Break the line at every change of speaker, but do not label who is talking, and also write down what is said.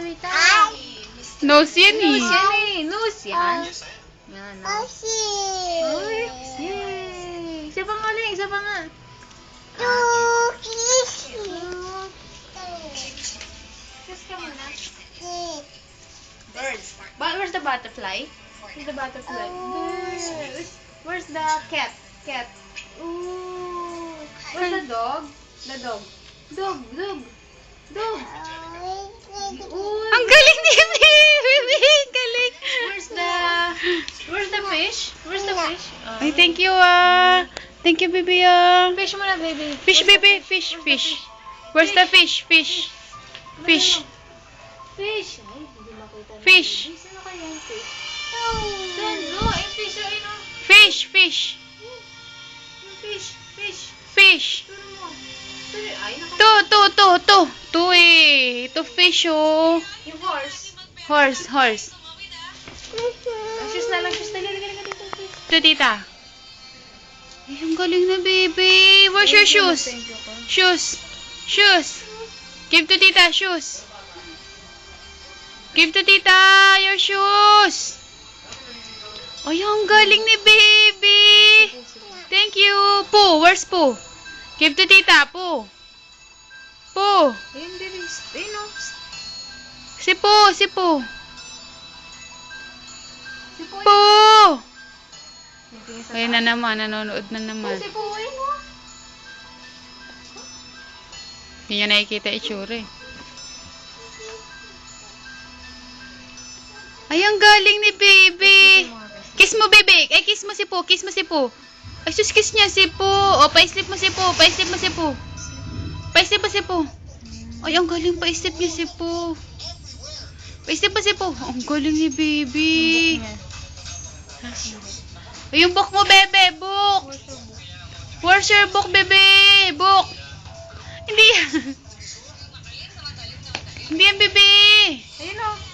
wait lang.
Nose yan eh.
Nose yan eh. Nose yan. Yan, nose. Uy, yay. Isa pa nga ulit, isa pa nga. Kiss ka muna. Birds. Where's the butterfly? Where's the butterfly? Where's the cat? Cat. Ooh. Where's the dog? The dog. Dog. Ooh.
Ang galing ni Bibi. Galing.
Where's the fish? Where's the fish?
Ay, thank you Thank you, Bibi
Fish muna, baby.
Fish, Bibi. Fish. Where's the fish? Fish.
Fish. Ay, hindi makita.
Fish.
Saan kaya yung fish? Saan? No, yung fish. Ayun o.
Fish.
Yung fish.
Fish.
Turo mo. Ay,
To eh. Ito fish oh.
Yung horse.
Horse.
Shoes na lang. Dali dito.
Ito, tita. Ay, ang galing na, baby. Where's your shoes? Shoes. Give to tita, shoes. Give to tita your shoes. Ay, ang galing ni baby. Thank you. Poo, where's Poo? Give to tita, Poo. Poo.
Ayun, baby. Ayun o.
Si Poo.
Si Poy.
Poo. Ayun na naman, nanonood na naman.
Si Poy, ayun o.
Hindi niya nakikita itsura eh. Ay, ang galing ni baby. Kiss mo, baby. Ay, kiss mo si Po. Ay, sus, kiss niya si Po. O, pa-slip mo si Po. Ay, ang galing pa-slip niya si Po. Pa-slip mo si Po. Ang galing ni baby. Ay, yung book mo, bebe. Book. Where's your book, bebe? Book. Hindi yan. Hindi yan, bebe.
Ayun o.